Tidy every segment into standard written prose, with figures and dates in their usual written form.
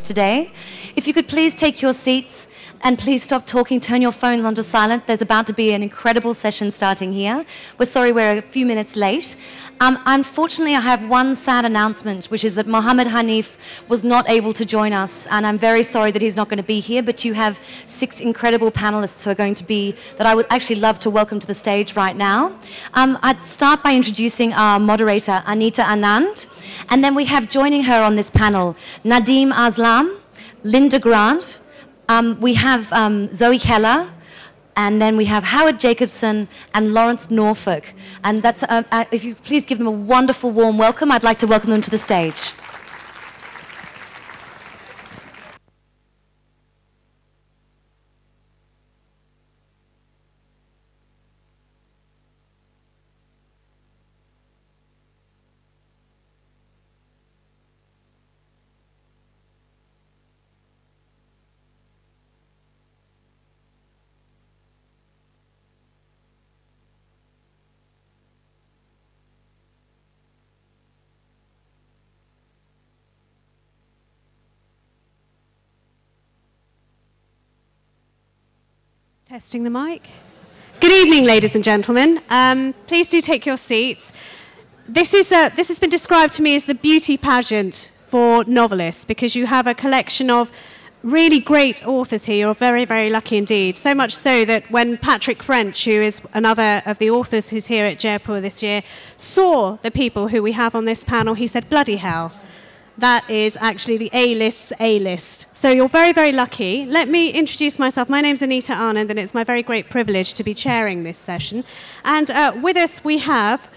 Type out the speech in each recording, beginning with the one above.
today. If you could please take your seats and please stop talking, turn your phones onto silent. There's about to be an incredible session starting here. We're sorry we're a few minutes late. Unfortunately, I have one sad announcement, which is that Mohammed Hanif was not able to join us, and I'm very sorry that he's not going to be here, but you have 6 incredible panelists who are going to be, that I would actually love to welcome to the stage right now. I'd start by introducing our moderator, Anita Anand, and then we have joining her on this panel, Nadeem Aslam, Linda Grant, we have Zoe Heller, and then we have Howard Jacobson and Lawerence Norfolk. And that's, if you please give them a wonderful warm welcome, I'd like to welcome them to the stage. Testing the mic. Good evening, ladies and gentlemen. Please do take your seats. This has been described to me as the beauty pageant for novelists, because you have a collection of really great authors here. You're very, very lucky indeed. So much so that when Patrick French, who is another of the authors who's here at Jaipur this year, saw the people who we have on this panel, he said, bloody hell. That is actually the A-list's A-list. So you're very, very lucky. Let me introduce myself. My name's Anita, Anand, and it's my very great privilege to be chairing this session. And with us we have,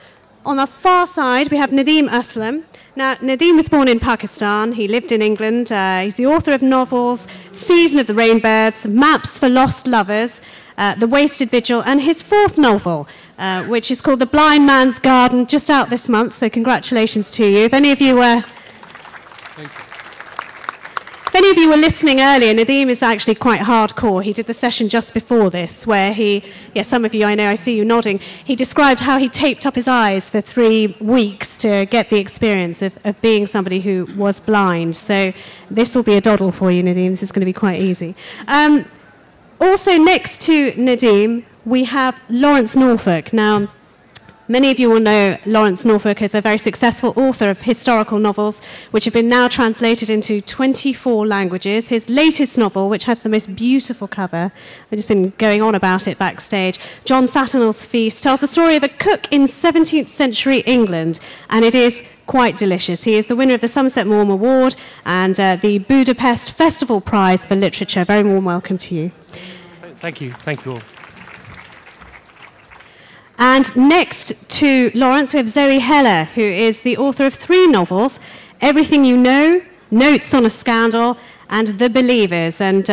on the far side, we have Nadeem Aslam. Now, Nadeem was born in Pakistan. He lived in England. He's the author of novels, Season of the Rainbirds, Maps for Lost Lovers, The Wasted Vigil, and his 4th novel, which is called The Blind Man's Garden, just out this month. So congratulations to you. If any of you were... If any of you were listening earlier, Nadeem is actually quite hardcore. He did the session just before this, where some of you, I know, I see you nodding, he described how he taped up his eyes for 3 weeks to get the experience of being somebody who was blind. So this will be a doddle for you, Nadeem. This is going to be quite easy. Also next to Nadeem, we have Lawerence Norfolk. Now, many of you will know Lawerence Norfolk is a very successful author of historical novels, which have been now translated into 24 languages. His latest novel, which has the most beautiful cover, I've just been going on about it backstage, John Saturnal's Feast, tells the story of a cook in 17th century England, and it is quite delicious. He is the winner of the Somerset Maugham Award and the Budapest Festival Prize for Literature. Very warm welcome to you. Thank you. Thank you all. And next to Lawerence, we have Zoe Heller, who is the author of 3 novels, Everything You Know, Notes on a Scandal, and The Believers. And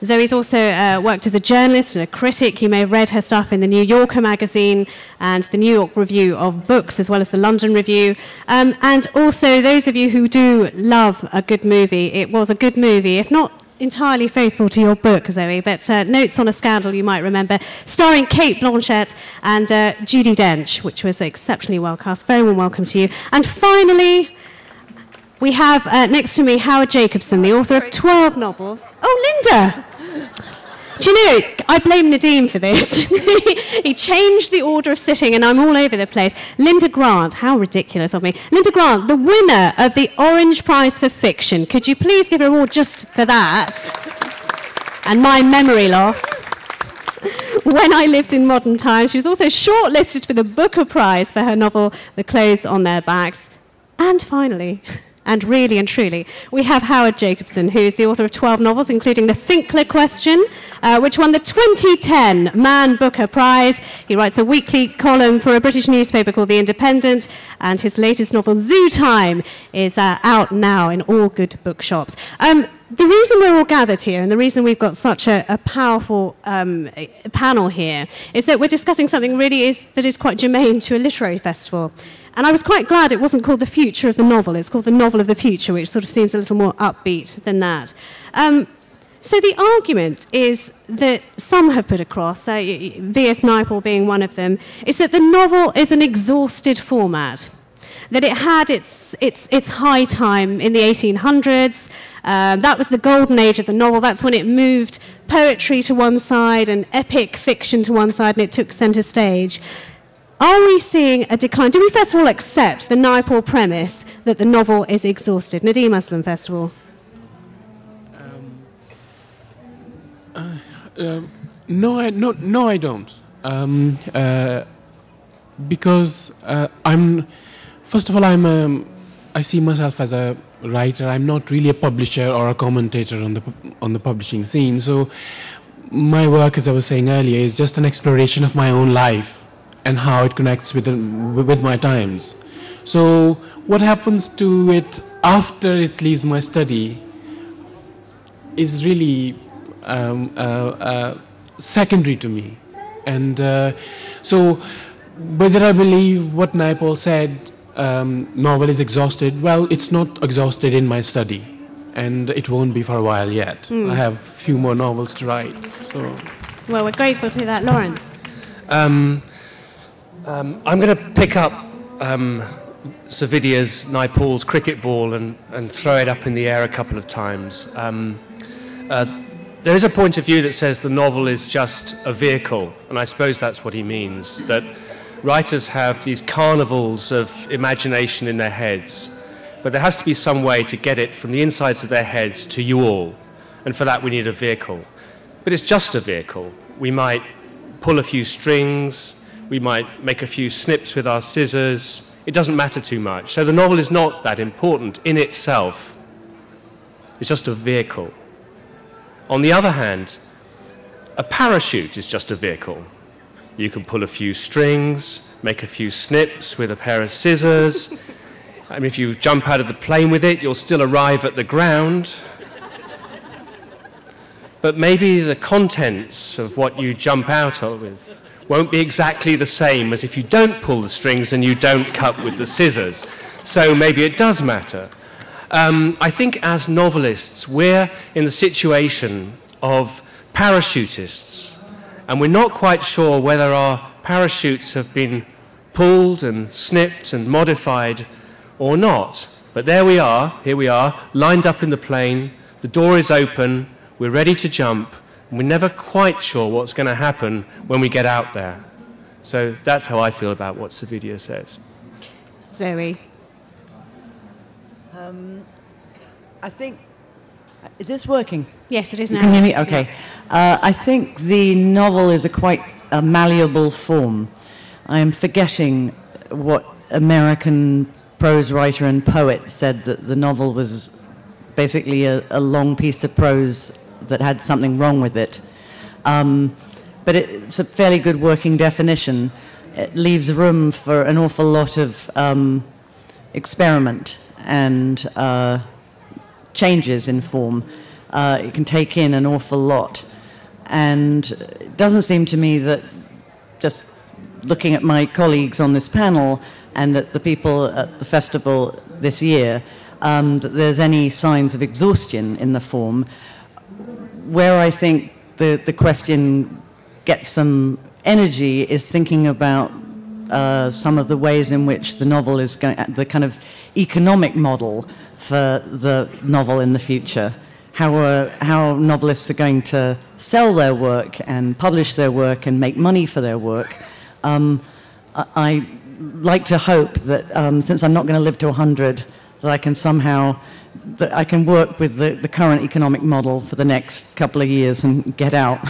Zoe's also worked as a journalist and a critic. You may have read her stuff in the New Yorker magazine and the New York Review of Books, as well as the London Review. And also, those of you who do love a good movie, it was a good movie, if not entirely faithful to your book, Zoe, but Notes on a Scandal, you might remember, starring Cate Blanchett and Judi Dench, which was exceptionally well cast. Very warm welcome to you. And finally, we have next to me Howard Jacobson, the author of 12 novels. Oh, Linda! Do you know, I blame Nadeem for this. He changed the order of sitting, and I'm all over the place. Linda Grant, how ridiculous of me. Linda Grant, the winner of the Orange Prize for Fiction. Could you please give her an award just for that? And my memory loss. When I Lived in Modern Times, she was also shortlisted for the Booker Prize for her novel, The Clothes on Their Backs. And finally, and really and truly, we have Howard Jacobson, who is the author of 12 novels, including The Finkler Question, which won the 2010 Man Booker Prize. He writes a weekly column for a British newspaper called The Independent, and his latest novel, Zoo Time, is out now in all good bookshops. The reason we're all gathered here, and the reason we've got such a powerful panel here, is that we're discussing something that is quite germane to a literary festival. And I was quite glad it wasn't called The Future of the Novel. It's called The Novel of the Future, which sort of seems a little more upbeat than that. So the argument is that some have put across, V.S. Naipaul being one of them, is that the novel is an exhausted format, that it had its high time in the 1800s, That was the golden age of the novel. That's when it moved poetry to one side and epic fiction to one side, and it took centre stage. Are we seeing a decline? Do we first of all accept the Naipaul premise that the novel is exhausted? Nadeem, Aslam, first of all. No, I don't. Because first of all, I see myself as a writer. I'm not really a publisher or a commentator on the publishing scene. So my work, as I was saying earlier, is just an exploration of my own life and how it connects with my times. So what happens to it after it leaves my study is really secondary to me. And so whether I believe what Naipaul said, novel is exhausted, well, it's not exhausted in my study, and it won't be for a while yet. I have a few more novels to write. So. Well, we're grateful to that. Lawerence? I'm going to pick up Savidia's Naipaul's cricket ball and throw it up in the air a couple of times. There is a point of view that says the novel is just a vehicle, and I suppose that's what he means, that writers have these carnivals of imagination in their heads, but there has to be some way to get it from the insides of their heads to you all, and for that we need a vehicle. But it's just a vehicle. We might pull a few strings, we might make a few snips with our scissors. It doesn't matter too much. So the novel is not that important in itself. It's just a vehicle. On the other hand, a parachute is just a vehicle. You can pull a few strings, make a few snips with a pair of scissors. I mean, if you jump out of the plane with it, you'll still arrive at the ground. But maybe the contents of what you jump out of with won't be exactly the same as if you don't pull the strings and you don't cut with the scissors. So maybe it does matter. I think as novelists, we're in the situation of parachutists, and we're not quite sure whether our parachutes have been pulled and snipped and modified or not. But there we are, here we are, lined up in the plane, the door is open, we're ready to jump, and we're never quite sure what's going to happen when we get out there. So that's how I feel about what Savidia says. Zoe? I think, is this working? Yes, it is now. You can hear me? Okay. I think the novel is quite a malleable form. I am forgetting what American prose writer and poet said, that the novel was basically a long piece of prose that had something wrong with it. But it's a fairly good working definition. It leaves room for an awful lot of experiment and changes in form. It can take in an awful lot. And it doesn't seem to me that, just looking at my colleagues on this panel and at the people at the festival this year, that there's any signs of exhaustion in the form. Where I think the question gets some energy is thinking about some of the ways in which the novel is going, the kind of economic model for the novel in the future. How novelists are going to sell their work and publish their work and make money for their work. I like to hope that since I'm not going to live to 100, that I can somehow, that I can work with the current economic model for the next couple of years and get out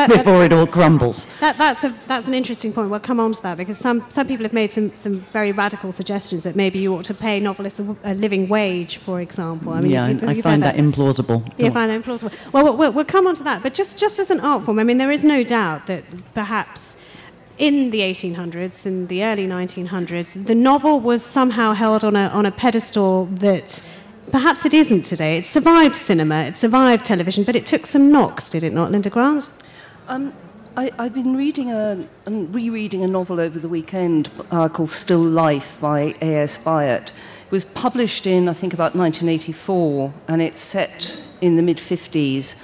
before it all crumbles. That's an interesting point. We'll come on to that, because some people have made some very radical suggestions that maybe you ought to pay novelists a living wage, for example. I mean, yeah, I find that implausible. You find that implausible. Well, we'll come on to that. But just as an art form, I mean, there is no doubt that perhaps in the 1800s, in the early 1900s, the novel was somehow held on a pedestal that perhaps it isn't today. It survived cinema, it survived television, but it took some knocks, did it not, Linda Grant? I've been reading and rereading a novel over the weekend called Still Life by A.S. Byatt. It was published in, I think, about 1984, and it's set in the mid-50s,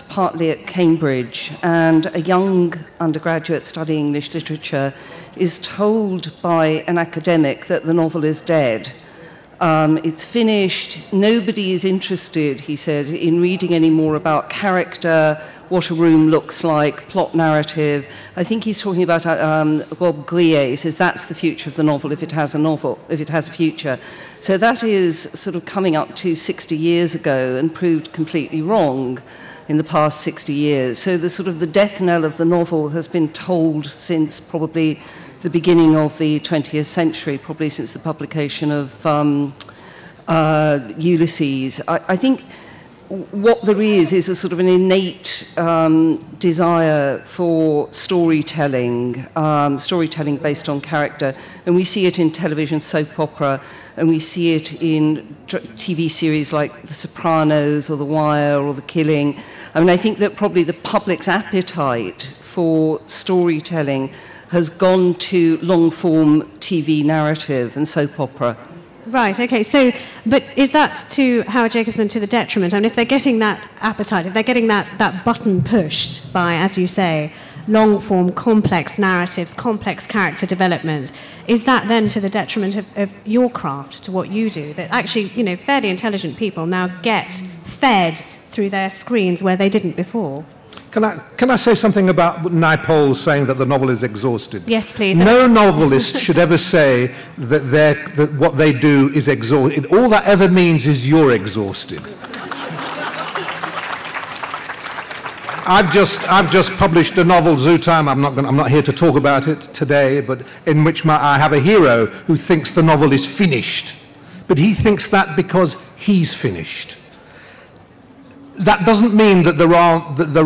partly at Cambridge, and a young undergraduate studying English literature is told by an academic that the novel is dead. It's finished. Nobody is interested, he said, in reading any more about character, what a room looks like, plot narrative. I think he's talking about Bob Grier. He says that's the future of the novel if it has a novel, if it has a future. So that is sort of coming up to 60 years ago and proved completely wrong in the past 60 years. So the sort of the death knell of the novel has been told since probably the beginning of the 20th century, probably since the publication of Ulysses. I think what there is a sort of an innate desire for storytelling, storytelling based on character, and we see it in television soap opera, and we see it in TV series like The Sopranos or The Wire or The Killing. I mean, I think that probably the public's appetite for storytelling has gone to long-form TV narrative and soap opera. Right, okay, so, but is that to Howard Jacobson to the detriment? I mean, if they're getting that appetite, if they're getting that button pushed by, as you say, long-form, complex narratives, complex character development, is that then to the detriment of your craft, to what you do? That actually, you know, fairly intelligent people now get fed through their screens where they didn't before? Can I say something about Naipaul saying that the novel is exhausted? Yes, please. No novelist should ever say that what they do is exhausted. All that ever means is you're exhausted. I've just published a novel, Zoo Time. I'm not here to talk about it today, but in which I have a hero who thinks the novel is finished, but he thinks that because he's finished. That doesn't mean that there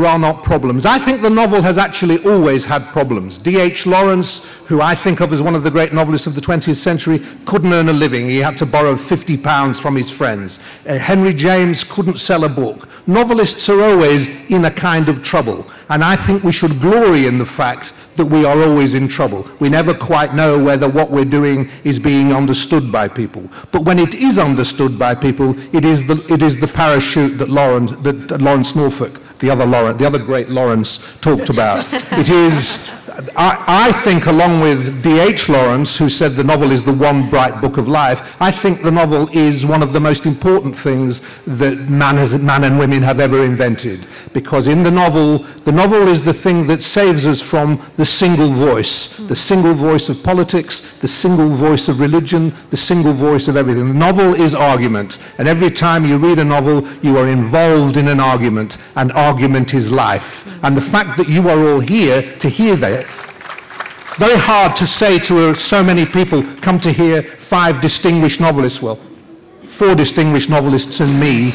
are not problems. I think the novel has actually always had problems. D.H. Lawerence, who I think of as one of the great novelists of the 20th century, couldn't earn a living. He had to borrow £50 from his friends. Henry James couldn't sell a book. Novelists are always in a kind of trouble, and I think we should glory in the fact that we are always in trouble. We never quite know whether what we're doing is being understood by people. But when it is understood by people, it is the parachute that Lawrence Norfolk, the other great Lawerence, talked about. It is, I think, along with D.H. Lawerence, who said the novel is the one bright book of life, I think the novel is one of the most important things that man and women have ever invented. Because in the novel is the thing that saves us from the single voice of politics, the single voice of religion, the single voice of everything. The novel is argument, and every time you read a novel, you are involved in an argument, and argument is life. And the fact that you are all here to hear this, it's very hard to say to so many people, come to hear 5 distinguished novelists, well, 4 distinguished novelists and me.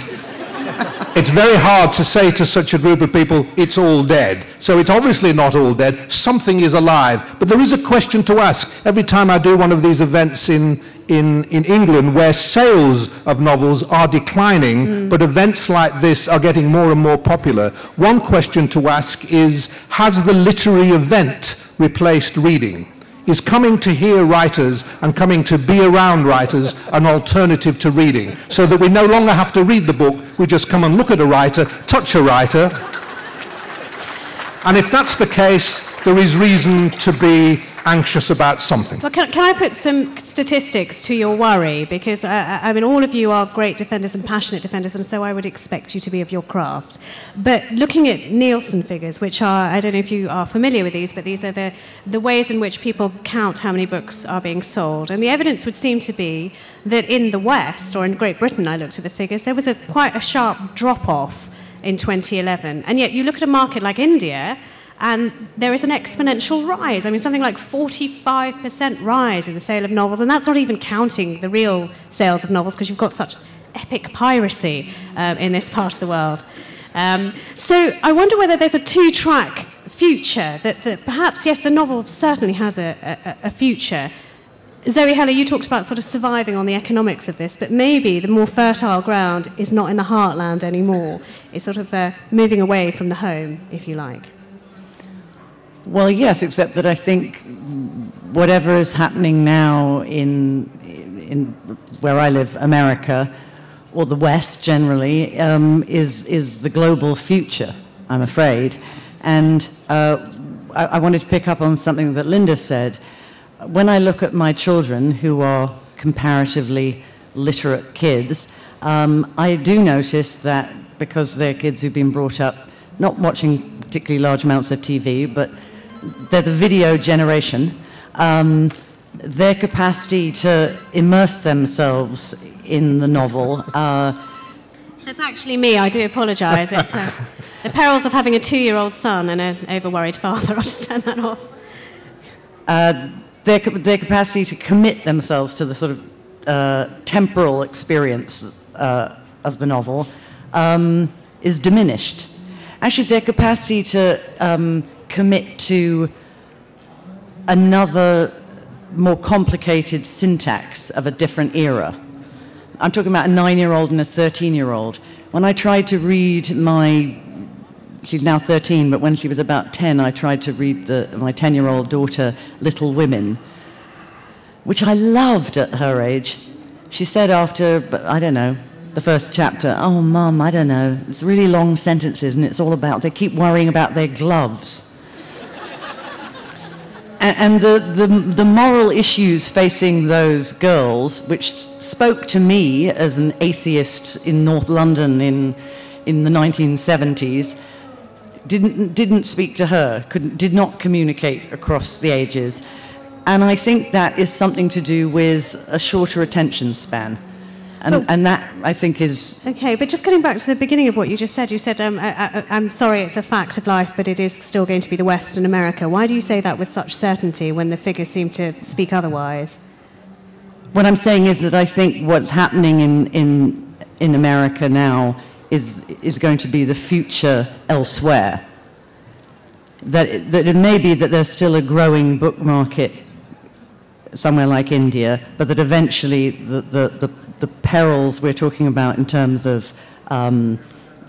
It's very hard to say to such a group of people, it's all dead. So it's obviously not all dead. Something is alive. But there is a question to ask. Every time I do one of these events in England where sales of novels are declining, but events like this are getting more and more popular, one question to ask is, has the literary event replaced reading? Is coming to hear writers and coming to be around writers an alternative to reading, so that we no longer have to read the book, we just come and look at a writer, touch a writer, and if that's the case, there is reason to be anxious about something. Well, can I put some statistics to your worry? Because, I mean, all of you are great defenders and passionate defenders, and so I would expect you to be of your craft. But looking at Nielsen figures, which are, I don't know if you are familiar with these, but these are the ways in which people count how many books are being sold. And the evidence would seem to be that in the West, or in Great Britain, I looked at the figures, there was quite a sharp drop-off in 2011. And yet you look at a market like India, and there is an exponential rise. I mean, something like 45% rise in the sale of novels, and that's not even counting the real sales of novels, because you've got such epic piracy in this part of the world. So I wonder whether there's a two-track future, that perhaps, yes, the novel certainly has a future. Zoe Heller, you talked about sort of surviving on the economics of this, but maybe the more fertile ground is not in the heartland anymore. It's sort of moving away from the home, if you like. Well, yes, except that I think whatever is happening now in where I live, America, or the West generally, is the global future, I'm afraid. And I wanted to pick up on something that Linda said. When I look at my children, who are comparatively literate kids, I do notice that because they're kids who've been brought up not watching particularly large amounts of TV, but they're the video generation, their capacity to immerse themselves in the novel. That's actually me, I do apologise. It's the perils of having a 2-year-old son and an over-worried father. I'll just turn that off. Their capacity to commit themselves to the sort of temporal experience of the novel is diminished. Actually, their capacity to commit to another more complicated syntax of a different era. I'm talking about a 9-year-old and a 13-year-old. When I tried to read she's now 13, but when she was about 10, I tried to read my 10-year-old daughter, Little Women, which I loved at her age. She said after, I don't know, the first chapter, "Oh, Mum, I don't know, it's really long sentences and it's all about, they keep worrying about their gloves." And the moral issues facing those girls, which spoke to me as an atheist in North London in the 1970s, didn't speak to her, did not communicate across the ages. And I think that is something to do with a shorter attention span. And that, I think, is... Okay, but just getting back to the beginning of what you just said, you said, I'm sorry, it's a fact of life, but it is still going to be the West and America. Why do you say that with such certainty when the figures seem to speak otherwise? What I'm saying is that I think what's happening in America now is going to be the future elsewhere. That it may be that there's still a growing book market somewhere like India, but that eventually the perils we're talking about in terms of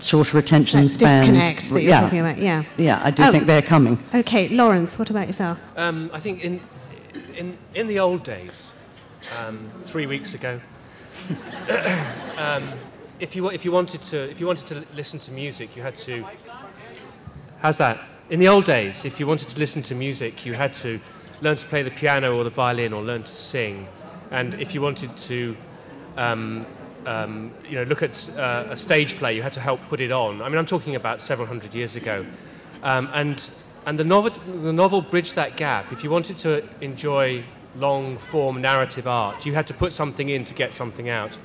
shorter attention spans... disconnect that you're talking about, yeah. Yeah, I do think they're coming. Okay, Lawerence, what about yourself? I think in the old days, 3 weeks ago, if you wanted to listen to music, you had to... How's that? In the old days, if you wanted to listen to music, you had to learn to play the piano or the violin or learn to sing. And if you wanted to look at a stage play, you had to help put it on. I mean, I'm talking about several hundred years ago. And the novel bridged that gap. If you wanted to enjoy long-form narrative art, you had to put something in to get something out.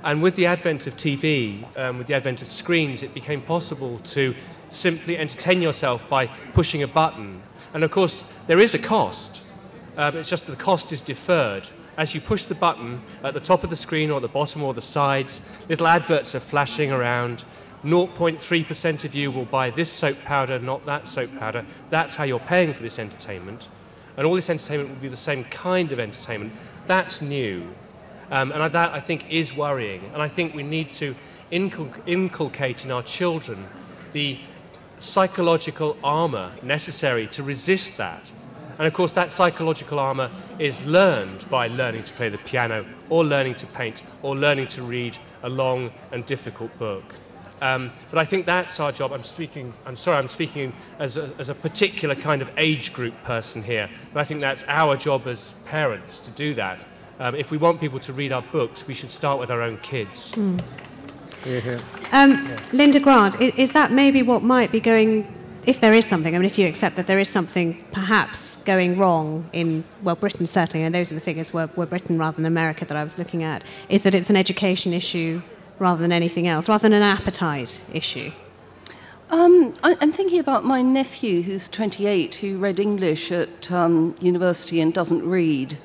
And with the advent of TV, with the advent of screens, it became possible to simply entertain yourself by pushing a button. And of course, there is a cost. It's just that the cost is deferred. As you push the button at the top of the screen or at the bottom or the sides, little adverts are flashing around. 0.3% of you will buy this soap powder, not that soap powder. That's how you're paying for this entertainment. And all this entertainment will be the same kind of entertainment. That's new. And that, I think, is worrying. And I think we need to inculcate in our children the psychological armour necessary to resist that. And of course, that psychological armour is learned by learning to play the piano, or learning to paint, or learning to read a long and difficult book. But I think that's our job. I'm speaking as a particular kind of age group person here. But I think that's our job as parents to do that. If we want people to read our books, we should start with our own kids. Mm. Linda Grant, is that maybe what might be going, if there is something, I mean, if you accept that there is something perhaps going wrong in, well, Britain certainly, and those are the figures were Britain rather than America that I was looking at, is that it's an education issue rather than anything else, rather than an appetite issue? I'm thinking about my nephew, who's 28, who read English at university and doesn't read.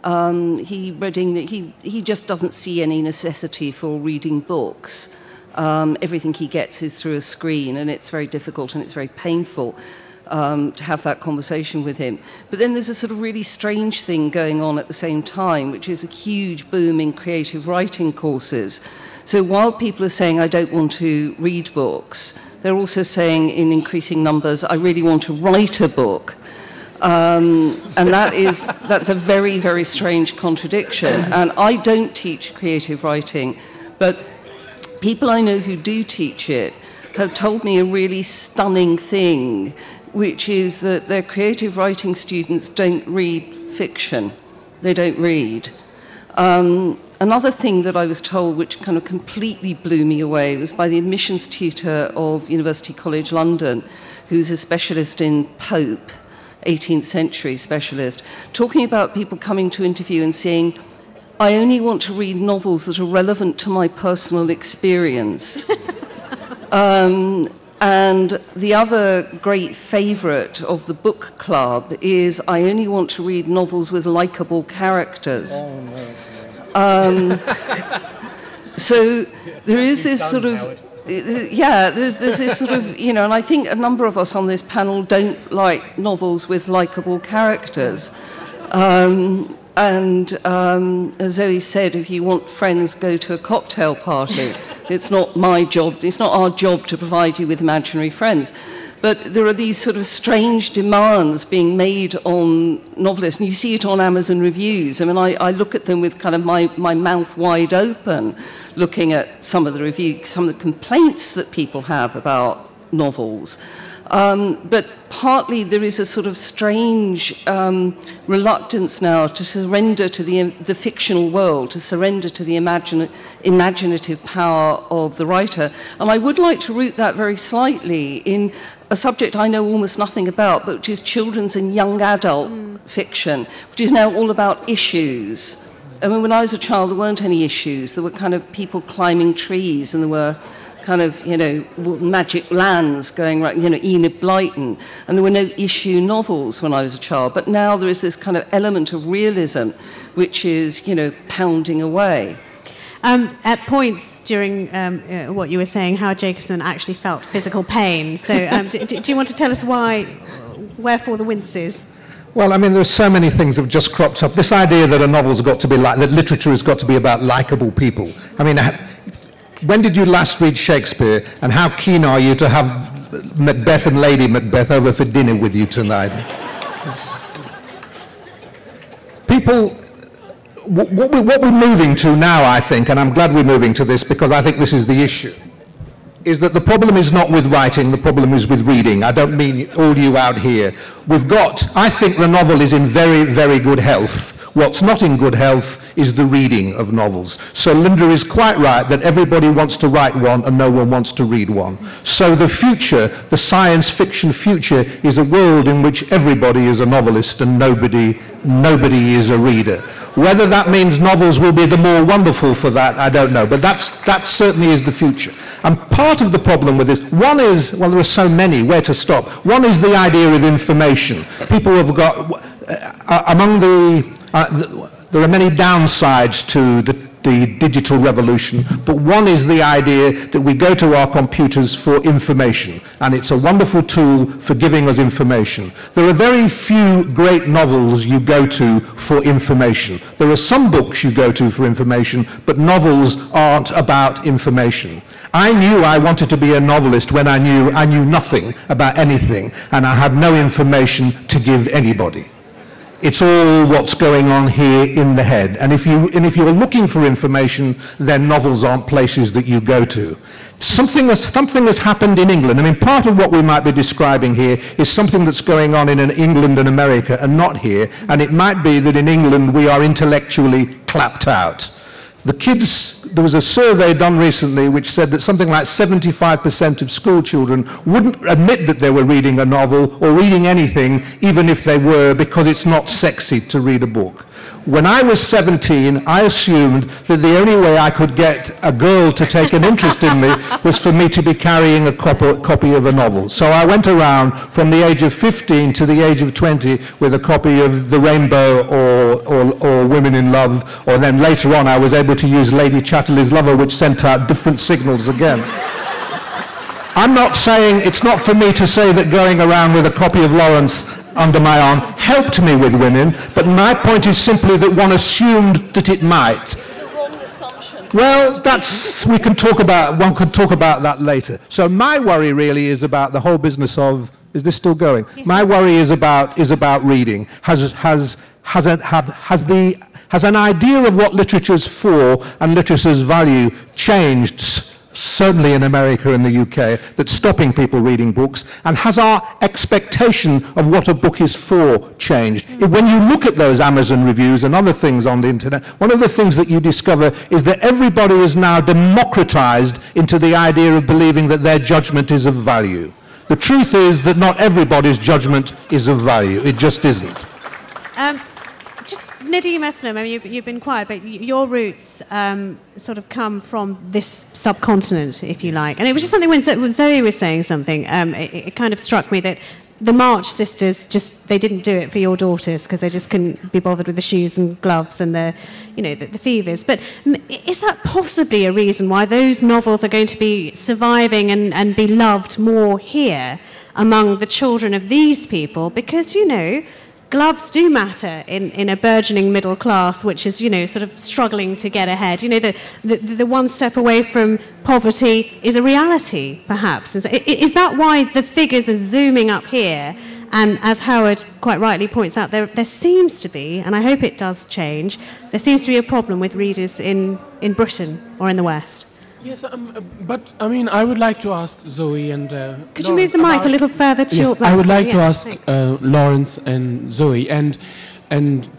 He just doesn't see any necessity for reading books. Everything he gets is through a screen, and it's very difficult and it's very painful to have that conversation with him. But then there's a sort of really strange thing going on at the same time, which is a huge boom in creative writing courses. So while people are saying, I don't want to read books, they're also saying in increasing numbers, I really want to write a book. And that's a very, very strange contradiction. And I don't teach creative writing, but people I know who do teach it have told me a really stunning thing, which is that their creative writing students don't read fiction. They don't read. Another thing that I was told, which kind of completely blew me away, was by the admissions tutor of University College London, who's a specialist in Pope, 18th century specialist, talking about people coming to interview and saying, I only want to read novels that are relevant to my personal experience. And the other great favourite of the book club is I only want to read novels with likeable characters. So there is this sort of, there's this sort of, and I think a number of us on this panel don't like novels with likeable characters. And as Zoe said, if you want friends, go to a cocktail party. It's not my job, it's not our job to provide you with imaginary friends. But there are these sort of strange demands being made on novelists, and you see it on Amazon reviews. I mean, I look at them with kind of my mouth wide open, looking at some of the reviews, some of the complaints that people have about novels. But partly there is a sort of strange reluctance now to surrender to the fictional world, to surrender to the imaginative power of the writer. And I would like to root that very slightly in a subject I know almost nothing about, but which is children's and young adult fiction, which is now all about issues. I mean, when I was a child, there weren't any issues. There were kind of people climbing trees, and there were kind of, magic lands going right, Enid Blyton, and there were no issue novels when I was a child. But now there is this kind of element of realism, which is, pounding away. At points during what you were saying, Howard Jacobson actually felt physical pain. So do you want to tell us wherefore the winces? Well, I mean, there are so many things that have just cropped up. This idea that a novel's got to be that literature has got to be about likeable people. I mean, when did you last read Shakespeare, and how keen are you to have Macbeth and Lady Macbeth over for dinner with you tonight? People, what we're moving to now, I think, and I'm glad we're moving to this because I think this is the issue, is that the problem is not with writing, the problem is with reading. I don't mean all you out here. I think the novel is in very, very good health. What's not in good health is the reading of novels. So Linda is quite right that everybody wants to write one and no one wants to read one. So the future, the science fiction future, is a world in which everybody is a novelist and nobody is a reader. Whether that means novels will be the more wonderful for that, I don't know. But that certainly is the future. And part of the problem with this, one is, well, there are so many, where to stop. One is the idea of information. People have got, there are many downsides to the digital revolution, but one is the idea that we go to our computers for information, and it's a wonderful tool for giving us information. There are very few great novels you go to for information. There are some books you go to for information, but novels aren't about information. I knew I wanted to be a novelist when I knew nothing about anything, and I had no information to give anybody. It's all what's going on here in the head. And if you're looking for information, then novels aren't places that you go to. Something has happened in England. I mean, part of what we might be describing here is something that's going on in England and America and not here. And it might be that in England we are intellectually clapped out. The kids, there was a survey done recently which said that something like 75% of school children wouldn't admit that they were reading a novel or reading anything, even if they were, because it's not sexy to read a book. When I was 17, I assumed that the only way I could get a girl to take an interest in me was for me to be carrying a copy of a novel. So I went around from the age of 15 to the age of 20 with a copy of The Rainbow or Women in Love, or then later on I was able to use Lady Chatterley's Lover, which sent out different signals again. I'm not saying, it's not for me to say that going around with a copy of Lawerence under my arm helped me with women, but my point is simply that one assumed that it might. It's a wrong assumption. Well, one could talk about that later. So my worry really is about the whole business of, is this still going? Yes, my worry is about reading. Has an idea of what literature's for and literature's value changed certainly in America and the UK, that's stopping people reading books? And has our expectation of what a book is for changed? When you look at those Amazon reviews and other things on the internet, one of the things that you discover is that everybody is now democratized into the idea of believing that their judgment is of value. The truth is that not everybody's judgment is of value. It just isn't. Just Nadeem, Aslam, I mean, you've been quiet, but your roots sort of come from this subcontinent, if you like. And it was just something when Zoe was saying something, it kind of struck me that the March sisters they didn't do it for your daughters because they just couldn't be bothered with the shoes and gloves and the fevers. But is that possibly a reason why those novels are going to be surviving and be loved more here among the children of these people? Because, gloves do matter in a burgeoning middle class, which is, sort of struggling to get ahead. The one step away from poverty is a reality, perhaps. Is that why the figures are zooming up here? And as Howard quite rightly points out, there seems to be, and I hope it does change, there seems to be a problem with readers in Britain or in the West. Yes, but I mean, I would like to ask Zoe and could you move the mic a little further to your... I would like to ask Lawerence and Zoe, and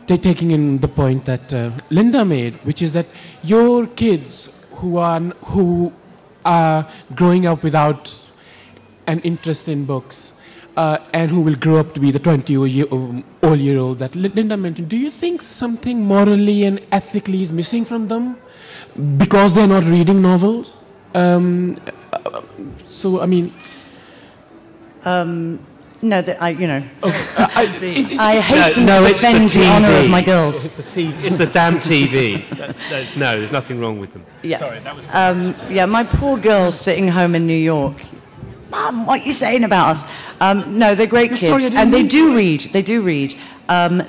taking in the point that Linda made, which is that your kids who are growing up without an interest in books and who will grow up to be the 20-year-olds that Linda mentioned, do you think something morally and ethically is missing from them because they're not reading novels? So, I mean... No, I hasten to defend the honour of my girls. It's the damn TV. No, there's nothing wrong with them. Yeah. Sorry, that was... my poor girls sitting home in New York. Mum, what are you saying about us? No, they're great kids, and they do read. They do read.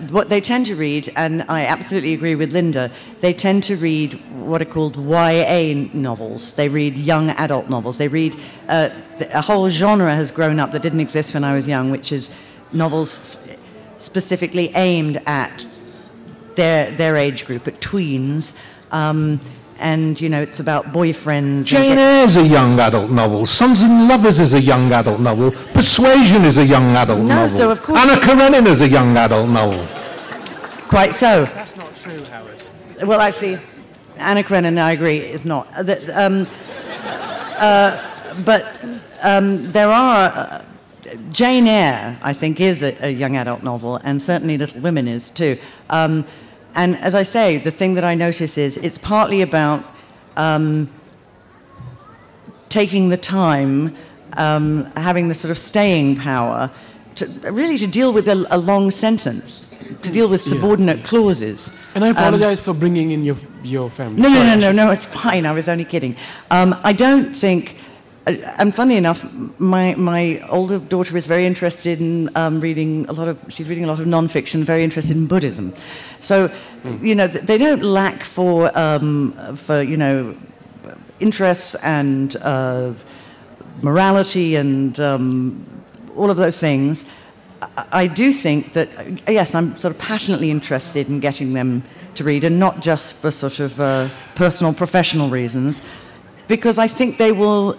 What they tend to read, and I absolutely agree with Linda, they tend to read what are called YA novels. They read young adult novels. They read, a whole genre has grown up that didn't exist when I was young, which is novels specifically aimed at their age group, at tweens. And, it's about boyfriends. Jane Eyre is a young adult novel. Sons and Lovers is a young adult novel. Persuasion is a young adult novel. So of course... Anna Karenina is a young adult novel. Quite so. That's not true, Howard. Well, actually, Anna Karenina, I agree, is not. But there are... Jane Eyre, I think, is a young adult novel, and certainly Little Women is too. And as I say, the thing that I notice is it's partly about taking the time, having the sort of staying power, to deal with a long sentence, to deal with subordinate clauses. And I apologize for bringing in your family. No, it's fine. I was only kidding. I don't think... And funny enough, my older daughter is very interested in she's reading a lot of non-fiction, very interested in Buddhism. So, they don't lack for interests and morality and all of those things. I do think that, yes, I'm sort of passionately interested in getting them to read, and not just for sort of personal, professional reasons, because I think they will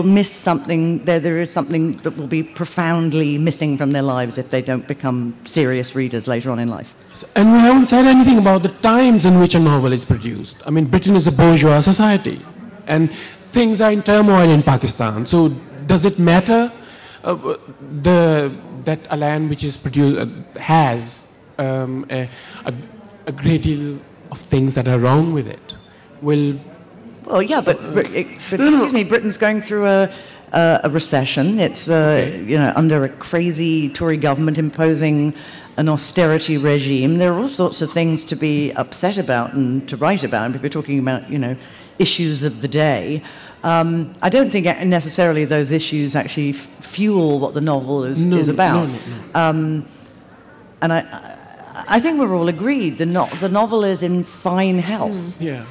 miss something. There is something that will be profoundly missing from their lives if they don't become serious readers later on in life. And we haven't said anything about the times in which a novel is produced. I mean, Britain is a bourgeois society, and things are in turmoil in Pakistan. So does it matter that a land which is produced has a great deal of things that are wrong with it? Well, yeah, but excuse me, Britain's going through a recession. It's under a crazy Tory government imposing an austerity regime. There are all sorts of things to be upset about and to write about. If we're talking about issues of the day, I don't think necessarily those issues actually fuel what the novel is about. No. And I think we're all agreed the novel is in fine health. Yeah.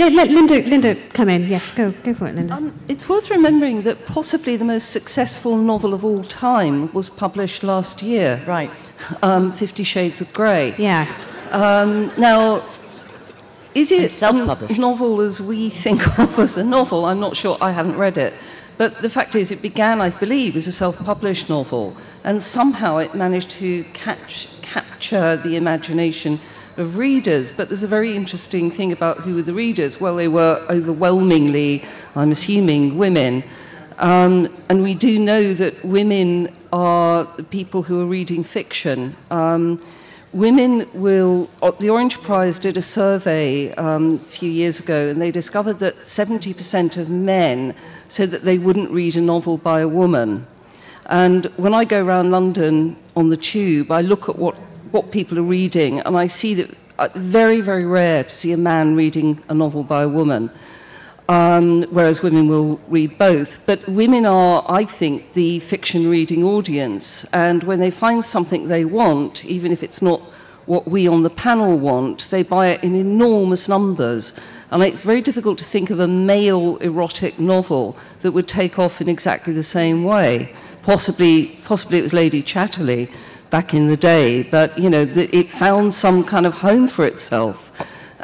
Let Linda come in. Yes, go for it, Linda. It's worth remembering that possibly the most successful novel of all time was published last year. Right. 50 Shades of Grey. Yes. Now, Is it self-published. a novel as we think of as a novel? I'm not sure. I haven't read it. But the fact is, it began, I believe, as a self-published novel, and somehow it managed to capture the imagination of readers. But there's a very interesting thing about who were the readers. Well, they were overwhelmingly, I'm assuming, women. And we do know that women are the people who are reading fiction. Women will... The Orange Prize did a survey a few years ago, and they discovered that 70% of men said that they wouldn't read a novel by a woman. And when I go around London on the tube, I look at what people are reading, and I see that very, very rare to see a man reading a novel by a woman, whereas women will read both. But women are, I think, the fiction reading audience, and when they find something they want, even if it's not what we on the panel want, they buy it in enormous numbers. And it's very difficult to think of a male erotic novel that would take off in exactly the same way. Possibly it was Lady Chatterley back in the day, but you know, it found some kind of home for itself.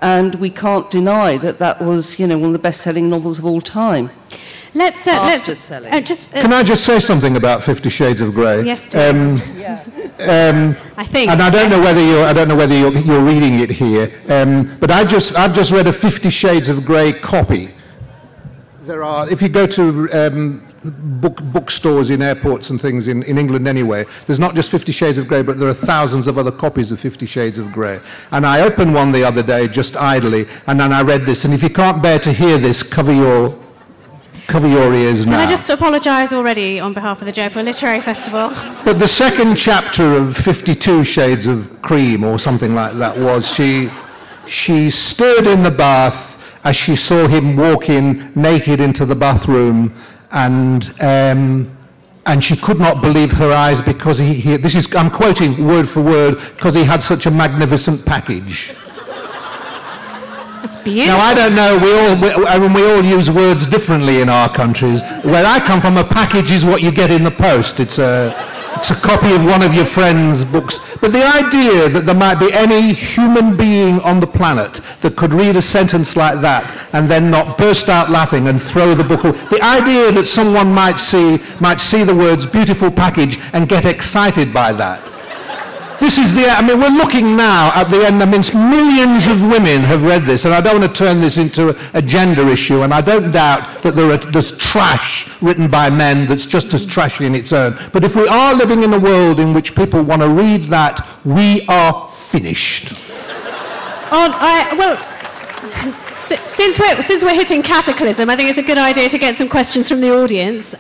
And we can't deny that that was, you know, one of the best-selling novels of all time. Let's Can I just say something about 50 Shades of Grey? Yes, I think. And I don't know whether you're reading it here, but I've just read a 50 Shades of Grey copy. There are, if you go to bookstores in airports and things in England anyway, there's not just 50 Shades of Grey, but there are thousands of other copies of 50 Shades of Grey. And I opened one the other day, just idly, and then I read this. And if you can't bear to hear this, cover your ears now. Can I just apologise already on behalf of the Jaipur Literary Festival? But the second chapter of 52 Shades of Cream, or something like that, was she stirred in the bath as she saw him walk in naked into the bathroom, and she could not believe her eyes because I'm quoting word for word, because he had such a magnificent package. It's beautiful. Now, I don't know, we all use words differently in our countries. Where I come from, a package is what you get in the post. It's a copy of one of your friend's books. But the idea that there might be any human being on the planet that could read a sentence like that and then not burst out laughing and throw the book away. The idea that someone might see the words beautiful package and get excited by that. This is we're looking now at the end. Millions of women have read this, and I don't want to turn this into a gender issue, and I don't doubt that there's trash written by men that's just as trashy in its own. But if we are living in a world in which people want to read that, we are finished. Since we're hitting cataclysm, I think it's a good idea to get some questions from the audience.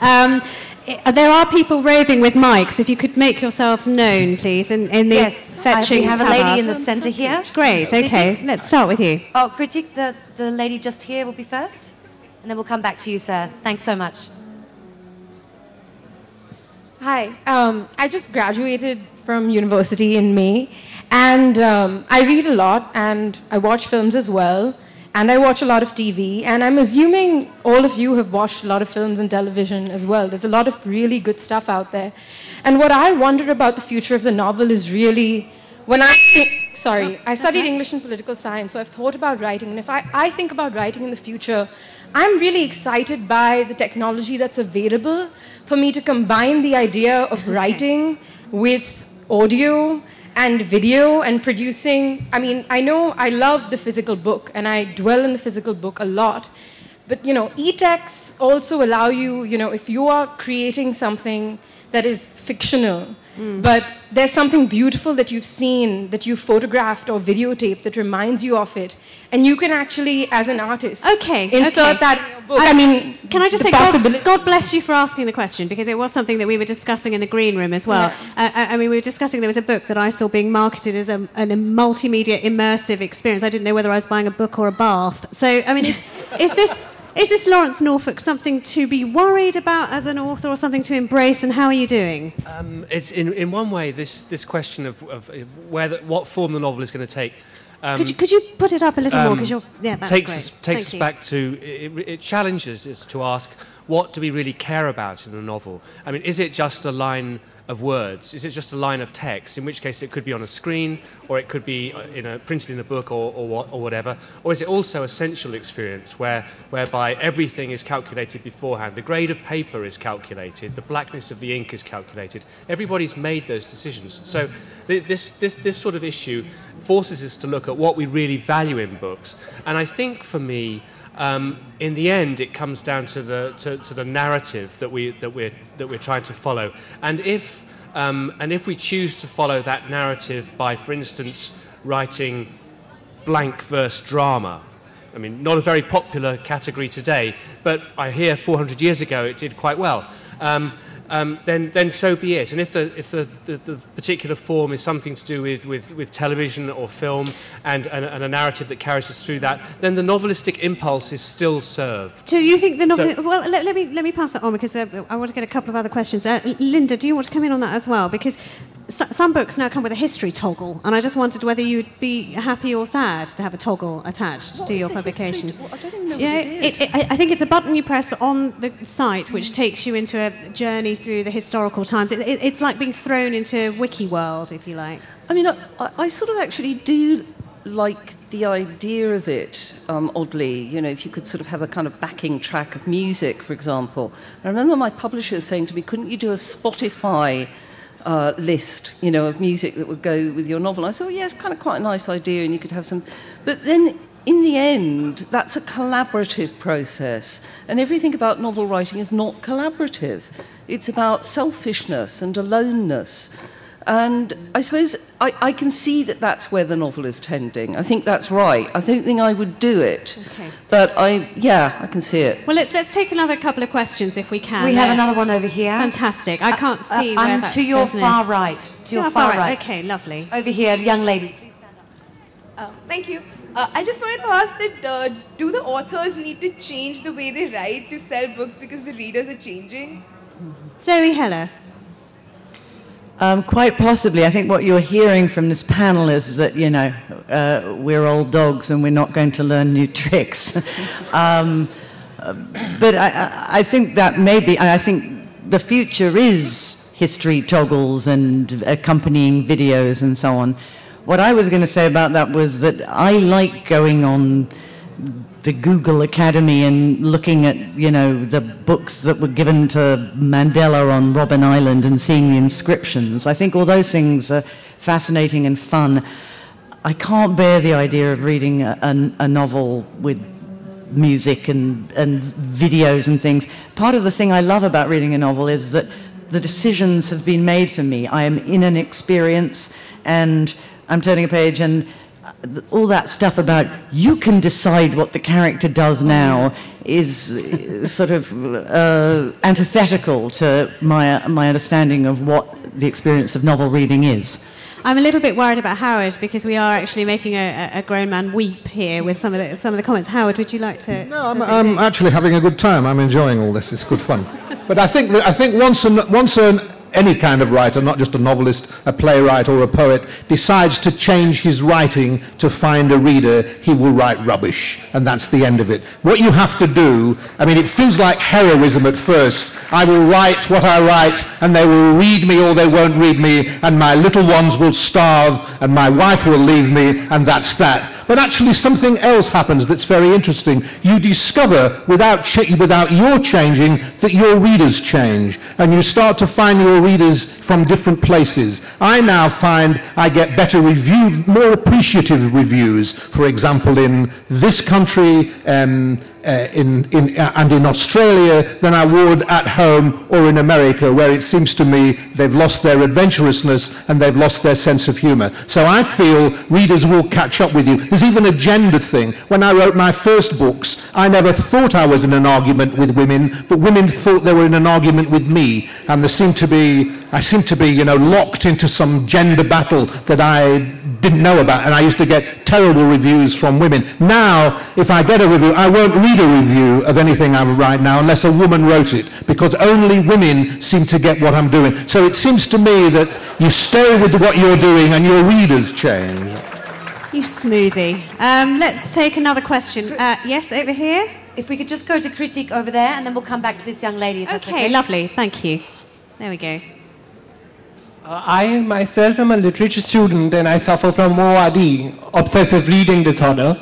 There are people roving with mics. If you could make yourselves known, please, in these fetching we have a lady in the centre here. Great, okay. Let's start with you. Oh, Kritik, the lady just here will be first, and then we'll come back to you, sir. Thanks so much. Hi. I just graduated from university in May, and I read a lot, and I watch films as well. And I watch a lot of TV, and I'm assuming all of you have watched a lot of films and television as well. There's a lot of really good stuff out there. And what I wonder about the future of the novel is really, when I studied English and political science, so I've thought about writing. And if I think about writing in the future, I'm really excited by the technology that's available for me to combine the idea of writing with audio and video and producing. I mean, I know I love the physical book and I dwell in the physical book a lot, but e-texts also allow you, if you are creating something that is fictional, but there's something beautiful that you've seen, that you've photographed or videotaped that reminds you of it, and you can actually, as an artist, insert that in your book. Can I just say, God bless you for asking the question, because it was something that we were discussing in the green room as well. Yeah. We were discussing, there was a book that I saw being marketed as a multimedia immersive experience. I didn't know whether I was buying a book or a bath. So, is this Lawerence Norfolk something to be worried about as an author, or something to embrace, and how are you doing? It's in one way, this question of what form the novel is going to take Could you put it up a little more? Because that's takes great. us back to, it challenges us to ask, what do we really care about in a novel? I mean, is it just a line of words? Is it just a line of text? In which case it could be on a screen, or it could be printed in a book, or whatever. Or is it also a sensual experience whereby everything is calculated beforehand? The grade of paper is calculated, the blackness of the ink is calculated. Everybody's made those decisions. So this sort of issue forces us to look at what we really value in books. And I think for me, in the end, it comes down to the narrative that we're trying to follow, and if we choose to follow that narrative by, for instance, writing blank verse drama. I mean, not a very popular category today, but I hear 400 years ago it did quite well. Then so be it. And if the particular form is something to do with television or film and a narrative that carries us through that, then the novelistic impulse is still served. So you think the novel? Well, let me pass that on, because I want to get a couple of other questions. Linda, do you want to come in on that as well? Because some books now come with a history toggle, and I just wondered whether you'd be happy or sad to have a toggle attached to your publication. I don't even know what it is. I think it's a button you press on the site which takes you into a journey through the historical times. It's like being thrown into wiki world, if you like. I mean, I sort of actually do like the idea of it, oddly. You know, if you could sort of have a kind of backing track of music, for example. I remember my publisher saying to me, couldn't you do a Spotify list, you know, of music that would go with your novel? I said, well, yeah, it's kind of quite a nice idea, and you could have some... But then, in the end, that's a collaborative process, and everything about novel writing is not collaborative. It's about selfishness and aloneness. And I suppose I can see that that's where the novel is tending. I think that's right. I don't think I would do it. Okay. But I can see it. Well, let's take another couple of questions if we can. We have another one over here. Fantastic. I can't see where that to your person far is. right. To your far right. Okay, lovely. Over here, young lady. Please stand up. Thank you. I just wanted to ask that do the authors need to change the way they write to sell books because the readers are changing? Zoe Heller. Quite possibly. I think what you're hearing from this panel is that, you know, we're old dogs and we're not going to learn new tricks. But I think that maybe, I think the future is history toggles and accompanying videos and so on. What I was going to say about that was that I like going on the Google Academy and looking at, you know, the books that were given to Mandela on Robben Island and seeing the inscriptions. I think all those things are fascinating and fun. I can't bear the idea of reading a novel with music and videos and things. Part of the thing I love about reading a novel is that the decisions have been made for me. I am in an experience and I'm turning a page, and all that stuff about you can decide what the character does now is sort of antithetical to my understanding of what the experience of novel reading is. I'm a little bit worried about Howard, because we are actually making a grown man weep here with some of the comments. Howard, would you like to? No, I'm actually having a good time. I'm enjoying all this. It's good fun. But I think once any kind of writer, not just a novelist, a playwright or a poet, decides to change his writing to find a reader, he will write rubbish, and that's the end of it. What you have to do, I mean, it feels like heroism at first. I will write what I write, and they will read me or they won't read me, and my little ones will starve, and my wife will leave me, and that's that. But actually something else happens that's very interesting. You discover, without your changing, that your readers change, and you start to find your readers from different places. I now find I get better reviews, more appreciative reviews, for example, in this country and in Australia than I would at home or in America, where it seems to me they've lost their adventurousness and they've lost their sense of humour. So I feel readers will catch up with you. There's even a gender thing. When I wrote my first books, I never thought I was in an argument with women, but women thought they were in an argument with me, and I seem to be, you know, locked into some gender battle that I didn't know about, and I used to get terrible reviews from women. Now, if I get a review, I won't read a review of anything I write now unless a woman wrote it, because only women seem to get what I'm doing. So it seems to me that you stay with what you're doing and your readers change. You smoothie. Let's take another question. Yes, over here. If we could just go to critique over there, and then we'll come back to this young lady. If that's okay, lovely. Thank you. There we go. I myself am a literature student and I suffer from ORD, obsessive reading disorder.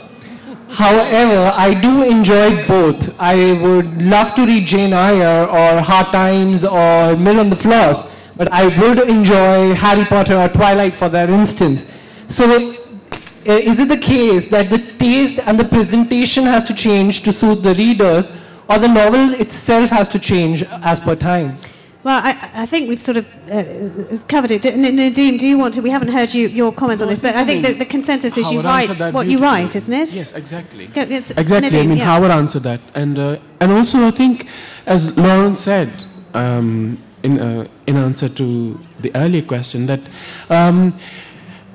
However, I do enjoy both. I would love to read Jane Eyre or Hard Times or Mill on the Floss, but I would enjoy Harry Potter or Twilight for that instance. So is it the case that the taste and the presentation has to change to suit the readers, or the novel itself has to change as per times? Well, I think we've sort of covered it. Nadeem, do you want to? We haven't heard your comments on this, but I think that the consensus is you write what you write, isn't it? Yes, exactly. Yes, exactly. Nadeem, I mean, Howard answered that, and also I think, as Lawerence said in answer to the earlier question, that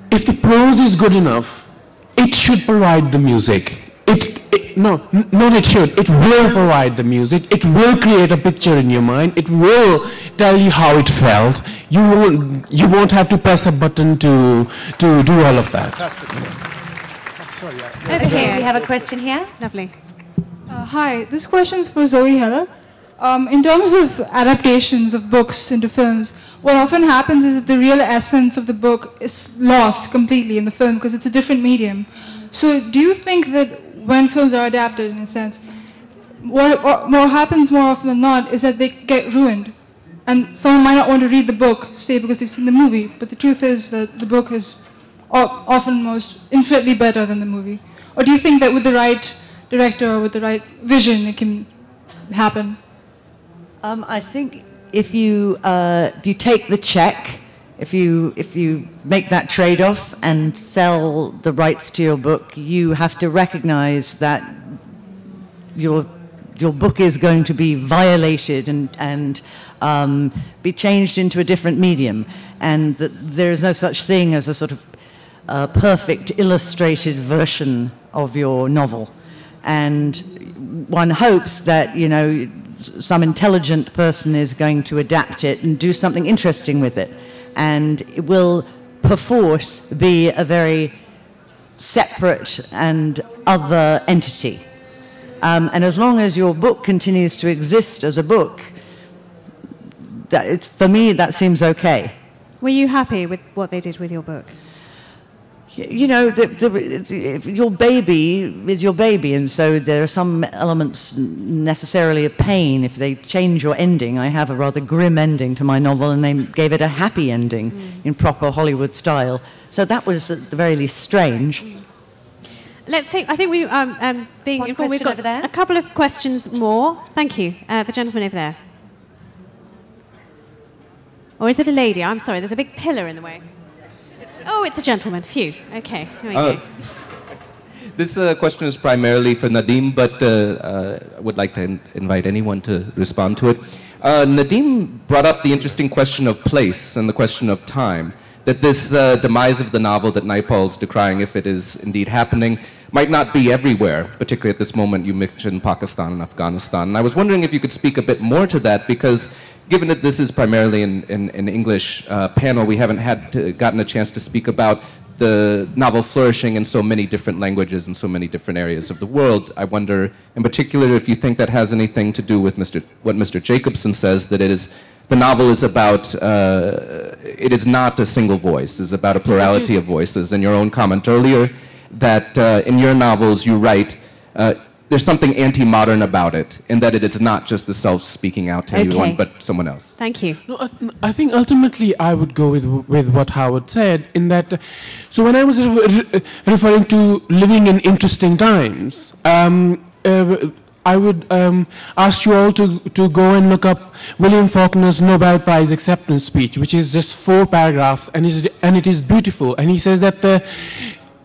if the prose is good enough, it should provide the music. It will provide the music. It will create a picture in your mind. It will tell you how it felt. You won't have to press a button to do all of that. Over here, we have a question here. Lovely. Hi, this question is for Zoe Heller. In terms of adaptations of books into films, what often happens is that the real essence of the book is lost completely in the film because it's a different medium. So do you think that when films are adapted, in a sense, what happens more often than not is that they get ruined? And someone might not want to read the book, say, because they've seen the movie, but the truth is that the book is often most infinitely better than the movie. Or do you think that with the right director or with the right vision, it can happen? I think if you take the check, if you make that trade-off and sell the rights to your book, you have to recognize that your book is going to be violated and be changed into a different medium, and that there is no such thing as a sort of perfect illustrated version of your novel. And one hopes that, you know, some intelligent person is going to adapt it and do something interesting with it. And it will, perforce, be a very separate and other entity. And as long as your book continues to exist as a book, for me, that seems okay. Were you happy with what they did with your book? You know, your baby is your baby, and so there are some elements necessarily of pain if they change your ending. I have a rather grim ending to my novel, and they gave it a happy ending in proper Hollywood style. So that was at the very least strange. Let's take, I think we, being One informed, we've question got over there. a couple of questions more. Thank you. The gentleman over there. Or is it a lady? I'm sorry, there's a big pillar in the way. Oh, it's a gentleman. Phew. Okay, here we go. This question is primarily for Nadeem, but I would like to invite anyone to respond to it. Nadeem brought up the interesting question of place and the question of time, that this demise of the novel that Naipaul's decrying, if it is indeed happening, might not be everywhere, particularly at this moment. You mentioned Pakistan and Afghanistan. And I was wondering if you could speak a bit more to that, because given that this is primarily an English panel, we haven't gotten a chance to speak about the novel flourishing in so many different languages and so many different areas of the world. I wonder, in particular, if you think that has anything to do with what Mr. Jacobson says, that the novel is about, it is not a single voice, it's about a plurality of voices. In your own comment earlier, that in your novels you write, there's something anti-modern about it, in that it is not just the self speaking out to anyone, but someone else. Thank you. No, I think ultimately I would go with what Howard said, in that, so when I was referring to living in interesting times, I would ask you all to go and look up William Faulkner's Nobel Prize acceptance speech, which is just 4 paragraphs, and it is beautiful. And he says that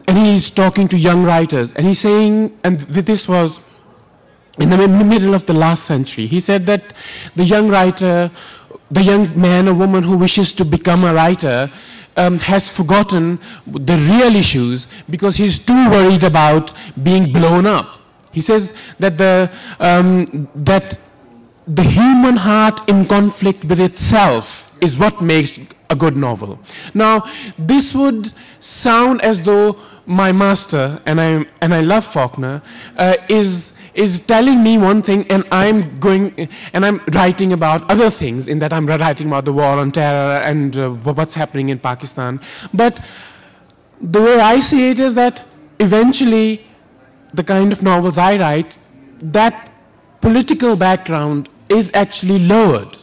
and he's talking to young writers, and he's saying, and this was in the middle of the last century, he said that the young writer, the young man or woman who wishes to become a writer has forgotten the real issues because he's too worried about being blown up. He says that that the human heart in conflict with itself is what makes a good novel. Now, this would sound as though my master, and I love Faulkner, is telling me one thing, and I'm writing about other things. In that, I'm writing about the war on terror and what's happening in Pakistan. But the way I see it is that eventually, the kind of novels I write, that political background is actually lowered,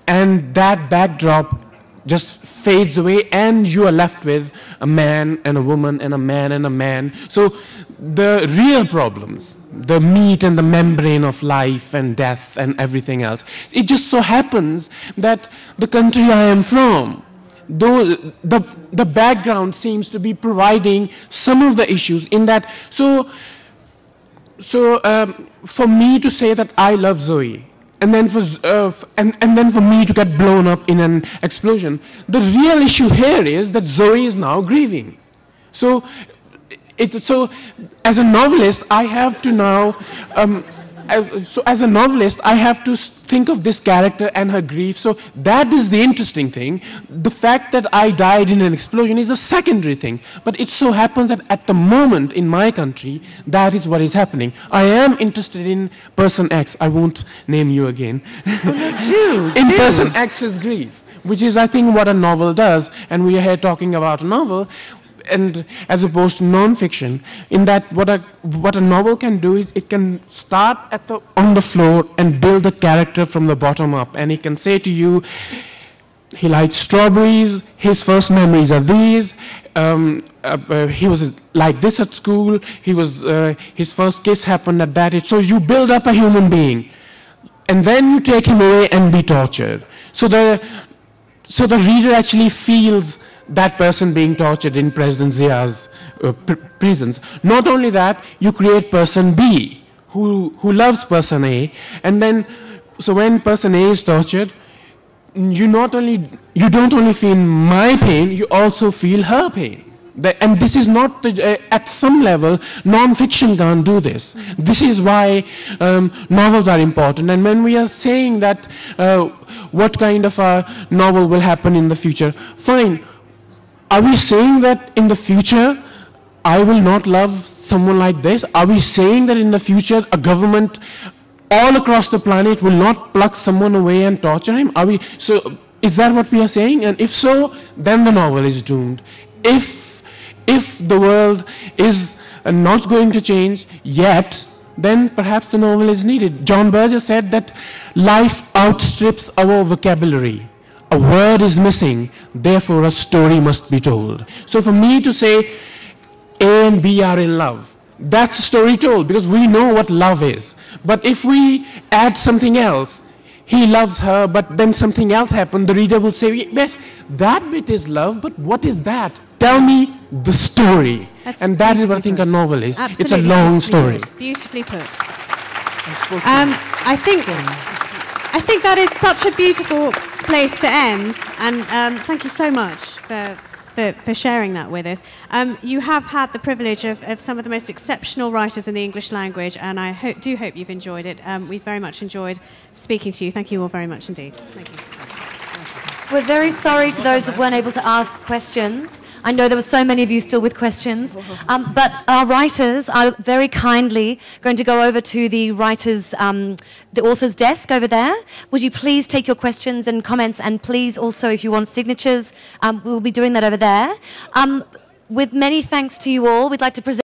and that backdrop just fades away, and you are left with a man and a woman and a man and a man. So the real problems, the meat and the membrane of life and death and everything else, it just so happens that the country I am from, though the background seems to be providing some of the issues in that. So for me to say that I love Zoe, and then for me to get blown up in an explosion, the real issue here is that Zoe is now grieving. So as a novelist, I have to now. As a novelist, I have to think of this character and her grief. So that is the interesting thing. The fact that I died in an explosion is a secondary thing. But it so happens that at the moment in my country, that is what is happening. I am interested in Person X. I won't name you again. In Person X's grief, which is, I think, what a novel does. And we are here talking about a novel. And as opposed to non-fiction, in that what a novel can do is it can start on the floor and build a character from the bottom up, and it can say to you, he liked strawberries, his first memories are these, he was like this at school, his first kiss happened at that age. So you build up a human being, and then you take him away and be tortured. So the reader actually feels that person being tortured in President Zia's prisons. Not only that, you create Person B, who loves Person A, and then, so when Person A is tortured, you don't only feel my pain, you also feel her pain. And this is not, at some level, non-fiction can't do this. This is why novels are important. And when we are saying that what kind of a novel will happen in the future, fine. Are we saying that in the future, I will not love someone like this? Are we saying that in the future, a government all across the planet will not pluck someone away and torture him? So is that what we are saying? And if so, then the novel is doomed. If the world is not going to change yet, then perhaps the novel is needed. John Burgess said that life outstrips our vocabulary. A word is missing, therefore a story must be told. So for me to say A and B are in love, that's a story told, because we know what love is. But if we add something else, he loves her, but then something else happened, the reader will say, yes, that bit is love, but what is that? Tell me the story. And that is what I think a novel is. Absolutely, it's a long story. Beautifully put. I think that is such a beautiful place to end, and thank you so much for sharing that with us. You have had the privilege of some of the most exceptional writers in the English language, and I do hope you've enjoyed it. We've very much enjoyed speaking to you. Thank you all very much indeed. Thank you. We're very sorry to those that weren't able to ask questions. I know there were so many of you still with questions, but our writers are very kindly going to go over to the the author's desk over there. Would you please take your questions and comments, and please also, if you want signatures, we'll be doing that over there. With many thanks to you all, we'd like to present